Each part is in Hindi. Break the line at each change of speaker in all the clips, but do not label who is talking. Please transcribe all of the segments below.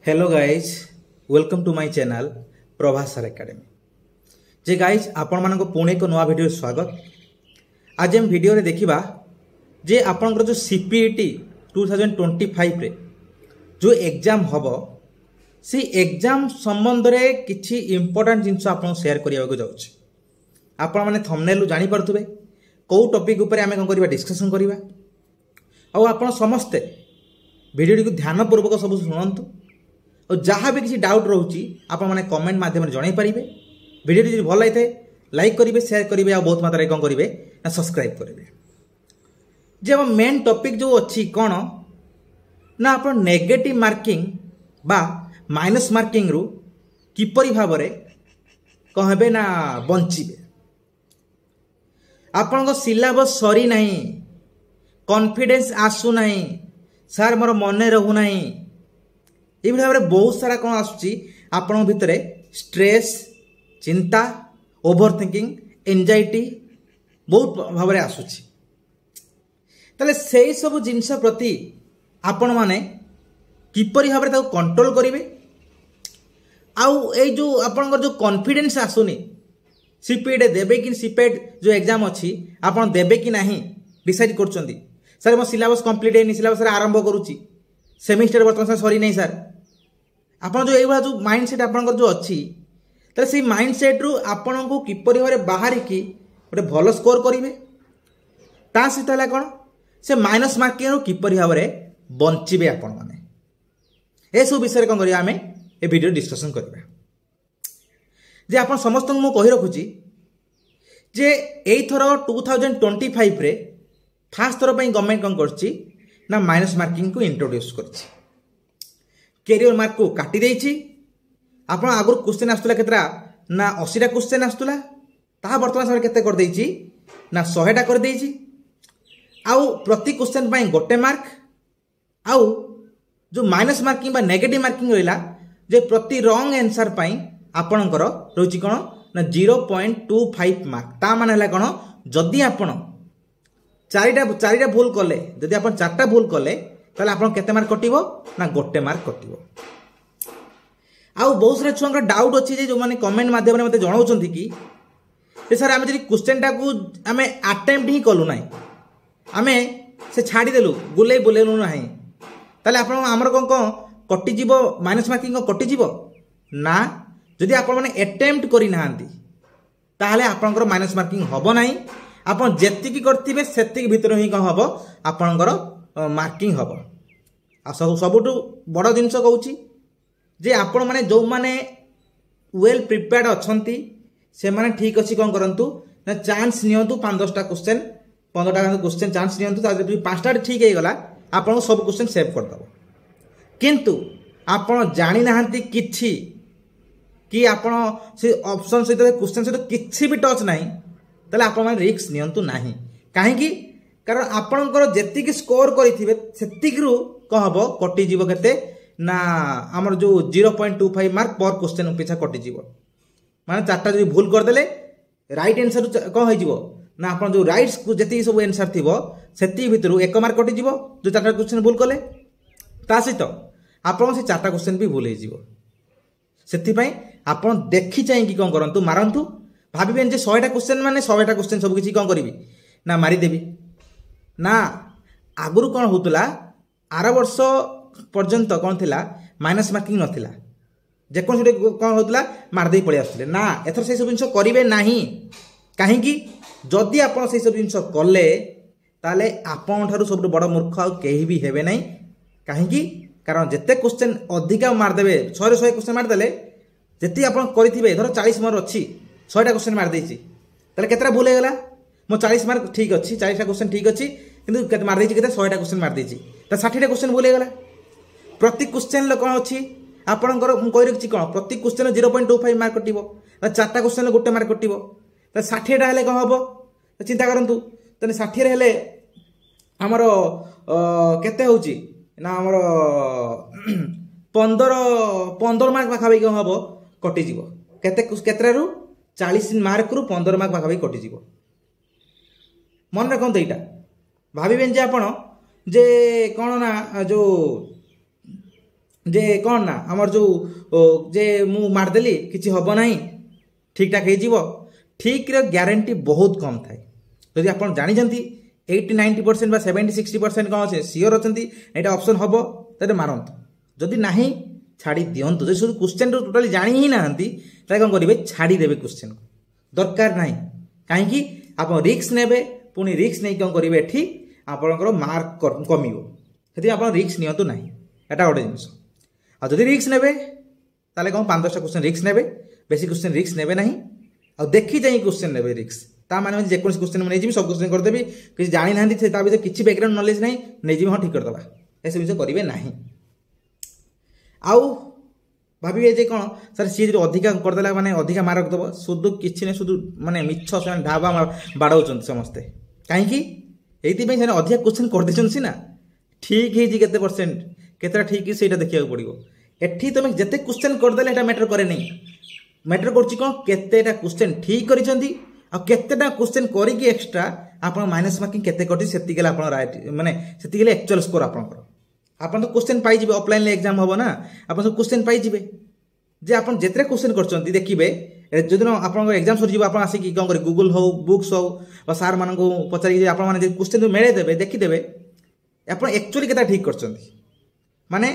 Hello guys welcome to my channel Prabhas sir academy जे गाइज आपण मानको पुणे को नवा वीडियो स्वागत। आज हम वीडियो रे देखिबा जे आपनकर जो सीपीईटी 2025 रे जो एग्जाम हबो सी एग्जाम संबंध रे किछि इंपोर्टेंट जिंस आपन शेयर करिया को जाउछि। आपण माने थंबनेल जानि परथुबे को टॉपिक ऊपर आमे कोन करबा डिस्कशन करबा आ आपण समस्ते वीडियो को ध्यान पूर्वक सब सुनंतु और जहाँ भी किसी डाउट रोचे आप मैंने कमेंट माध्यम जन पारे। वीडियो जो भल लगे लाइक करेंगे शेयर करेंगे और बहुत मात्रा कौन करेंगे ना सब्सक्राइब करेंगे। जे मेन टॉपिक जो अच्छी कौन ना आप नेगेटिव मार्किंग बा माइनस मार्किंग रु किपरि भाव कौन हे ना बंचिबे। आपण सिलेबस सरी नहीं, कॉन्फिडेंस आसु नहीं, सर मोर मन रहू नहीं, ये भाव में बहुत सारा कौन आसुची आपण भितर स्ट्रेस, चिंता, ओवर थिंकिंग, एंजाइटी बहुत भाव में आसुची। ताले से सब जिनस प्रति आपण माने किपरि भाव में कंट्रोल करेंगे आउ ए जो आपनकर जो कॉन्फिडेंस आसुनी सीपीईटी देबे कि सीपेट जो एग्जाम अच्छी आपन देबे कि नहीं डिसाइड करछंती। सर मो सिलेबस कंप्लीट है सिलेबस आरंभ करूची सेमिस्टर बर्तमान सरी नहीं सर आपन जो एभा जो माइंडसेट आपनकर जो अच्छी तो से माइंडसेट रु आपन को किपरि भाव बाहर की गोटे भल स्कोर करेंगे ता सहित है कौन से माइनस मार्किंग रु किपरि भाव बंचिबे आपण माने ए सब विषय कौन करिया आमे ए वीडियो डिस्कशन करबा। जे आपन समस्त मु कहि रखुची जे एई थरो 2025 रे फास्ट थरो पई गवर्नमेंट कौन करची ना माइनस मार्किंग को इंट्रोड्यूस करची। कैरियर मार्क को काटी देछि। आपण आगु क्वेश्चन आस्तला केतरा ना 80टा क्वेश्चन आस्तला ता वर्तमान समय केते कर देछि ना 100टा कर देछि। आउ प्रति क्वेश्चन पई गोटे मार्क आउ जो माइनस मार्किंग बा नेगेटिव मार्किंग रहिला जे प्रति रॉन्ग आंसर पई आपणकर रोची कोन ना 0.25 मार्क। ता माने हला कोन जदी आपण चारिटा भूल कले जदि आप 4टा भूल कले ताले आप केते मार्क कटिवो ना गोटे मार्क कटिवो। आउ बहुत सारा छुआ डाउट अच्छी जो मैंने कमेंट माध्यम मत जनाऊँ कि सर आम जी क्वेश्चन टाक आम आटेम्प्ट ही कलु ना आम से छाड़देलु बुले बुलेलु ना ताले आप आमर कौन कौन कटिज माइनस मार्किंग कटिज ना जदि आप एटेम्प्ट करना ताहले आपनकर माइनस मार्किंग हम ना आप जेतिकी करथिबे सेतिकी भितर ही कौन हम आपनकर मार्किंग हम। आ सबुठु बड़ जिनस कहूँ जे आपण माने जो माने वेल प्रिपेयर्ड अछंती से माने ठीक अछि कोन करंतु ना चांस नियंतु 5-10टा क्वेश्चन 15टा क्वेश्चन चांस नियंतु ता 5टा ठीक हे गला आपण सब क्वेश्चन सेव कर दबो। किंतु आपण जानि नाहंती किछि कि आपण से ऑप्शन सहित क्वेश्चन सहित किछि भी टच नाही ताले आपण माने रिस्क नियंतु नाही। काहे कि कारण आपणकर जेतिकी स्कोर करिथिबे सेतिकी रु कह हबो कटि जीवो केते ना आमर जो 0.25 मार्क पर क्वेश्चन पिछा कटि जीवो माने 4टा जदि भूल कर देले राइट आंसर कौन हो ना आप जो राइट्स को जेतिकी सब आंसर थिबो सेति भितरु 1 मार्क कटि जीवो जो 4टा क्वेश्चन भूल कले ता सहित आपन से 4टा क्वेश्चन भी भूल हो जीवो। सेति पई आपन देखि चाहि कि कोन करंतु मारंतु भाबिबेन जे 100टा क्वेश्चन माने 100टा क्वेश्चन सब किछि कोन करबी ना मारी देबी ना। आगुरु कौन होतला आर वर्ष पर्यंत कौन थिला माइनस मार्किंग नथिला जेकोन से कौन होतला मार दे पळे आसले ना एथर से सब जिंस करिवे नाही। काहे कि जदि आपण से सब जिंस कले ताले आपण थारु सबटु बड़ मूर्ख आ केही भी हेबे नाही। काहे कि कारण जते क्वेश्चन अधिका मार देबे 100 क्वेश्चन मार देले जति आपण करिथिबे धर 40 मार्क अछि 100टा क्वेश्चन मार देछि ताले केतरा भूल हे गला मो 40 मार्क ठीक अच्छी 40टा क्वेश्चन ठीक अच्छी किंतु मार देछि केते 100टा क्वेश्चन मार देछि ता 60टा क्वेश्चन भूल हे गला। प्रति क्वेश्चन कौन अच्छी आपणकर कहि रखछि कोन प्रति क्वेश्चन 0.25 मार्क कटिवो 4टा क्वेश्चन गोटे मार्क कटिवो 60टा हेले कौन हबो चिंता करंतु तने 60 रे हेले हमर केते होउची ना हमर 15 मार्क पाखाबी कौन हबो कटि जीवो केते केतरा रु 40 मार्क रु 15 मार्क पाखाबी कटि जीवो। मन रखते यहाँ भावें जे आपण जे कौन ना जो जे कौन ना आमर जो जे मु मारदेली किसी हम ना ठीक ठाक हो ठीक ग्यारंटी बहुत कम थाए जदि आप जानते 80-90% 70-60% कौन अच्छे सियोर अच्छा यहाँ ऑप्शन हम तो मारत जदि ना छाड़ी दिंतु जो सब क्वेश्चन टोटाली जानी ही ना कौन करेंगे छाड़देवे क्वेश्चन को दरकार ना कहीं आप रिक्स ने पुणी रिक्स नहीं कौन करेंगे ये आपंकर मार्क कम से आप रिक्स नियंतु ना एटा गोटे जिनस आ जदि रिक्स ने कौन 5-10टा क्वेश्चन रिक्स ने बेसी क्वेश्चन रिक्स ने ना आ देखी जाए क्वेश्चन ने रिक्स ता माने जेको क्वेश्चन मुझे सब क्वेश्चन करदेवी किसी जानी ना भर किसी बैकग्राउंड नॉलेज ना नहीं हाँ ठीक करदे ऐसे जिन करेंगे ना आउ भावे जे कौन सर सी जो अधिका करदेला माने अधिका मार्क दब शुद्ध किसी ना शुद्ध माने मिछ से ढाबा बाड़ाऊँ समस्ते कहीं ये अधिका क्वेश्चन करदे सीना ठीक है परसेंट केतटा ठीक से देखा पड़ो एठी तुम जिते क्वेश्चन करदेले मैटर करे नहीं मैटर कर केतेटा क्वेश्चन ठीक करिसेंती आ केतेटा क्वेश्चन करिक एक्स्ट्रा आप माइनस मार्किंग केते कटी सेतिके आप राइट माने सेतिके एक्चुअल स्कोर आपनकर आपन तो क्वेश्चन पाई जिवे ऑफलाइन ले एग्जाम होबो ना आपन सब क्वेश्चन पाई जिवे जे आपन जेतरे क्वेश्चन करचंती देखिबे जदिन आपन एग्जाम सर जिवो आपन आसी कि कोन करे गूगल हो बुक्स हो बा सार मानन को पचारि आपन माने जे क्वेश्चन मेळे देबे देखि देबे आपन एक्चुअली केता ठीक करचंती माने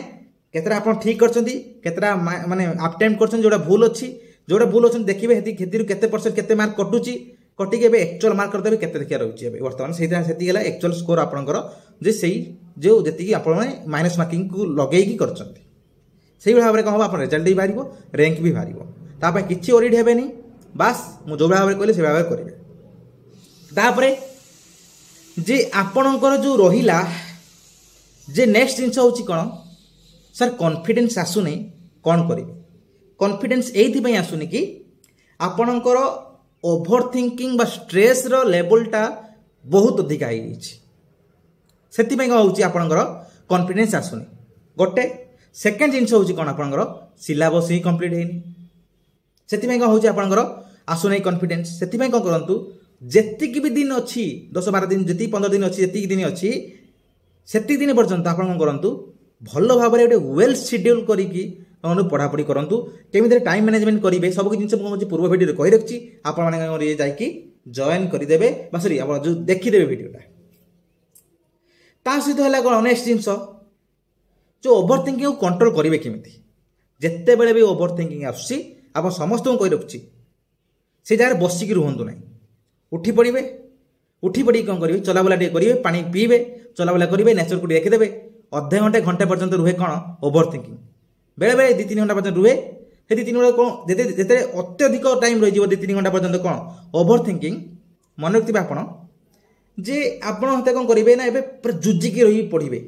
केतरा आपन ठीक करचंती केतरा माने अटेम्प्ट करचंती जोड़ा भूल अच्छे देखिए केते परसेंट केते मार्क कटुची कटिक एक्चुअल मार्क करदेवे केते देखिया रही है बर्तमान से एक्चुअल स्कोर आपंकर जे सही जो जी आप माइनस मार्किंग को लगे करते भाव में कौन हम आप रिजल्ट भी बाहर रैंक भी बाहर किसी ओरिड हे नहीं बास मुझे जो भाव में कहली से भाव में करेंगे जे आपणकर जो रहा जे नेक्स्ट जिनस हूँ कौन सर कॉन्फिडेंस आसुनी कौन करेंगे कॉन्फिडेंस ये आसुनी कि आपणकर ओभर थिंकिंग बा स्ट्रेस रो लेवलटा बहुत अधिक से कौन होकर कॉन्फिडेंस आसुनी गोटे सेकेंड जिनस हूँ कौन आपणकर सिलेबस ही कंप्लीट होनी से कौन होकर आसुना कॉन्फिडेंस से कौन करूँ जेतिक भी दिन अच्छी 10-12 दिन जी 15 दिन अच्छी जी दिन अच्छी से दिन पर्यंत आप करूँ भल भाव में गोटे वेल शेड्यूल करके पढ़ापढ़ी करूँ केमी टाइम मैनेजमेंट करेंगे सब जिन मुझे पूर्व भिडियो कही रखी आपने जाकि जॉइन करदे सॉरी आप जो देखीदे भिडियोटा ता सहित है कौन नेक्स्ट जिनस जो ओभर थिंकिंग को कंट्रोल करेंगे केमी जिते बड़े भी ओभर थिंकिंग आसूसी आप समस्त को कही रखुच्छी से जगह बसिक रुहतु ना उठी पड़ी कौन करेंगे चलाबुला करेंगे पानी पीबे चलाबुला करेंगे नेचर को देखीदे अधे घंटे घंटे पर्यंत रुहे कौन ओभर थिंकिंग बेले बेले 2-3 घंटा पर्यंत रुहे से 2-3 घंटा कौन जिते अत्यधिक टाइम रही 2-3 घंटा पर्यंत कौन ओभर थिंकिंग मन रखिए आपण जे आपण कौन करेंगे ना पूरा जुजिक रही पढ़े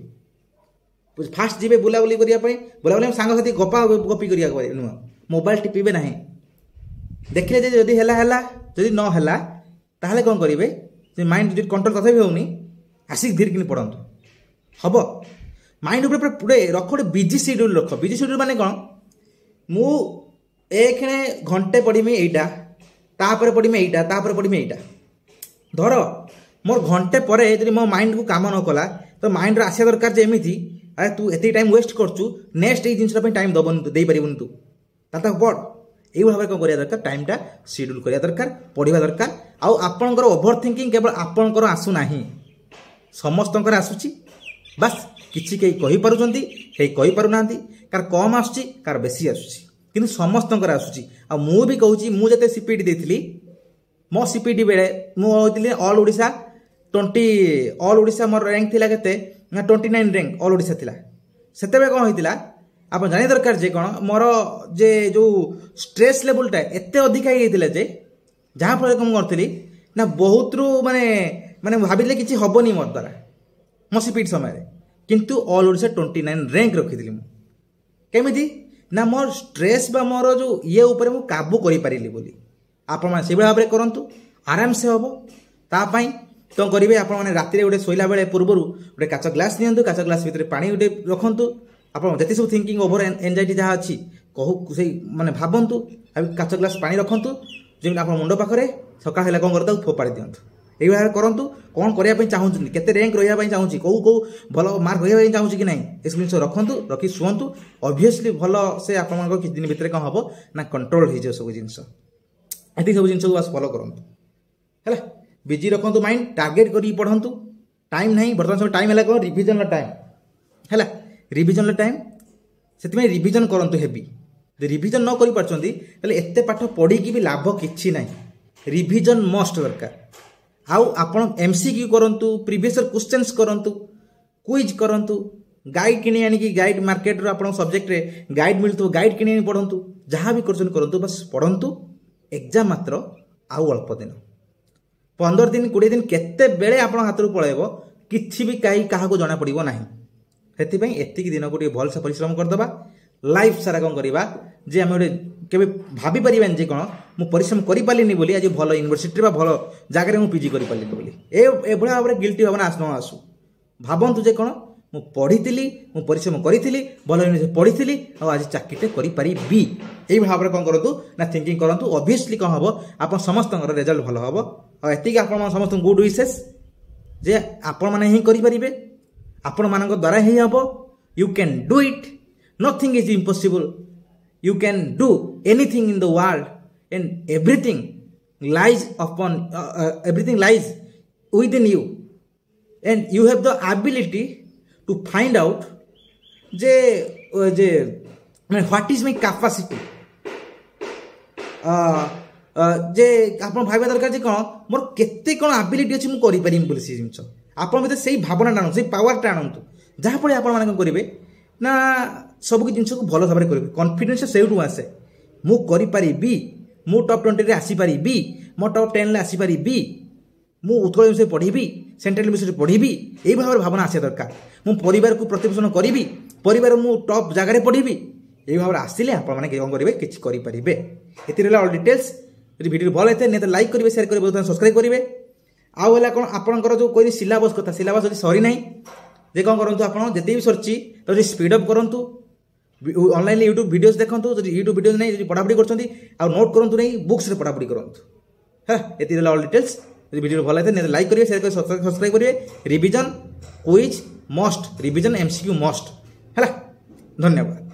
फास्ट जी बुलाबुली करने बुलाबुली सांगसाथी गपा गपी कर नुह मोबाइल टिपे ना देखिए जदि जदि नहला ताहले कौन करेंगे माइंड कंट्रोल तथा भी होनी आसिक धीरे कि पढ़तु हम माइंड ऊपर पूरे रख गोटे बिजी शेड्यूल रख बिजी शेड्यूल माने कौन मु एक घंटे पढ़ी एटा तापर पढ़ी एटा तापर पढ़ी एटा धर मोर घंटे पर यदि मो माइंड को काम न कला तो माइंड आसा दरकार जे एमिति अरे तू एत टाइम वेस्ट करचु नेक्स्ट ये जिनस टाइम दबन दे पारिबन तू ता पढ़ ये भाव में कौन करा दरकार टाइमटा शेड्यूल करा दरकार पढ़ा दरकार आउ आपणकर ओभर थिंकिंग केवल आपणकर आसुना समस्तंकर आसुची बस किसी कहीं कही पारुचंती कहीं कही पारुना कार कम आसुची कार बेसी आसुची किंतु समस्तंकर आसुची आ मु भी कहूची मु जते सीपीटी देथिली मो सीपीटी बेले मु होइतिले ऑल ओडिशा 20 ऑल ओडिशा मोर रैंक थिला केते 29 रैंक ऑल ओडिशा थिला सेतेबे कोन होइतिला आप जानी दरकार जे कौन मोर जे जो स्ट्रेस लेवलटा एत अधिक हो जे जहाँ फल कौन करी ना बहुत रु माने माने भाविले किसी हेनी मोर द्वारा मो सीपीटी समय किंतु ऑल ओडिशा 29 रैंक रखी केमिति ना मोर स्ट्रेस बा मोर जो ये ऊपर मु काबू करि पारिली बोली आप से भाव में करूँ आराम से हम तापाई तो करेंगे आप राति गोटे शोला बेले पूर्व गोटे काच ग्लास नि काच ग्लास भितर पानी गोटे रखु आप जिते सब थिंकिंग ओभर एंजाइटी जहाँ अच्छी कहू से माने भावतु काच ग्लास पानी रखु जमी आप मुंड पाखे सका कौन कर फोपाड़ी दिंतु এই ভাবে করন্তু কোন করিয়া পই চাহুଛନ୍ତି কেতে র‍্যাঙ্ক রহিয়া পই চাহুছি কৌ কৌ ভাল মার্ক রহিয়া পই চাହୁଛି कि नहीं एसबु जिनिस रखନ୍ତୁ रखि सुवନ୍ତୁ ऑब्वियसली भल से आपन को किछ दिन भितर कोन हबो ना कंट्रोल हो जे सब जिनिस एति सब जिनिस को बस फॉलो करନ୍ତୁ हैला बिजी रखନ୍ତୁ माइंड टारगेट करी पढନ୍ତୁ टाइम नहीं वर्तमान समय टाइम हला को रिवीजन टाइम हैला रिवीजन टाइम सेति में रिवीजन करନ୍ତୁ हेबी जे रिवीजन न करि परचंदी तले एते पाठ पढी की भी लाभ किछि नहीं रिवीजन मस्ट दरकार आउ आपण एमसीक्यू करंतु प्रीवियस क्वेश्चंस करंतु क्विज करंतु गाइड किनी आनी की गाइड मार्केट रो आपण सब्जेक्ट रे गाइड मिलतो गाइड किनी आनी पढंतु जहां भी क्वेश्चन करंतु बस पढंतु एग्जाम मात्र आउ अल्प दिन 15 दिन 20 दिन केते बेले आपण हाथ रो पळेबो किछि भी काई काहा को जाना पड़िबो नाही हेति पई एतिकी दिन को भल से परिश्रम कर दबा लाइफ सारा कौन करवा जे आम केबे भाभी परिबान जे कोन मु परिश्रम करि पालिनी बोली आज भल यूनिवर्सिटी बा भल जागा मु पीजी करि पालिनी बोली ए बडा भाबरे गिल्टी भावना आसनो आसु भाबंतु जे कोन मु पढितिली मु परिश्रम करितिली भल यूनिवर्सिटी पढितिली आ आज चाकरीटे करि पारिबी एई भाबरे कोन करंतु ना थिंकिंग करंतु ऑब्वियसली कोन हबो आपन समस्तंगर रिजल्ट भल हबो आ एतिक आपन समस्त गुड विशेष जे आपन माने ही करि परिबे आपन मानक द्वारा ही हबो you can do it nothing is impossible you can do anything in the world and everything lies within you and you have the ability to find out what is my capacity जे आपण भाबा दरकार जे कोन मोर केते कोन एबिलिटी अछि मु करि परिम बोली से जिंस आपण भीतर सेही भावना टाणु सेही पावर टाणु जहा पळे आपण माने करिवे ना सब जिन को भल भाव में कॉन्फिडेंस से आसे मु करि पारिबी मु टॉप 20 रे आसी पारिबी मो टॉप 10 रे आसी पारिबी मु उत्कल विषय पढ़ी सेंट्रल विषय पढ़ी यही भाव भावना आसे दरकार मु परिवार को प्रतिपोषण करी परिवार मु टॉप जगह पढ़ी यही भाव आसिले आपण माने कौन करेंगे किसी करेंगे ये ऑल डिटेल्स यदि वीडियो भल होता है लाइक करेंगे शेयर करेंगे सब्सक्राइब करेंगे आउ है कौन आपंकर जो कोई सिलेबस कथा सिलेबस यदि सरी ना जे कौन करूँ आप जिते भी सरची तो स्पीडअप करूँ ऑनलाइन यूट्यूब वीडियोस देखंतु जदि यूट्यूब वीडियोस नहीं जदि पढ़ापढ़ी करछंती आ नोट करंतु नहीं बुक्स रे पढ़ापढ़ी करंतु हां एति ऑल डिटेल्स यदि वीडियो भल लाइक लाइक करिवे शेयर करिवे सब्सक्राइब करिवे revision quiz must revision MCQ must हैला धन्यवाद।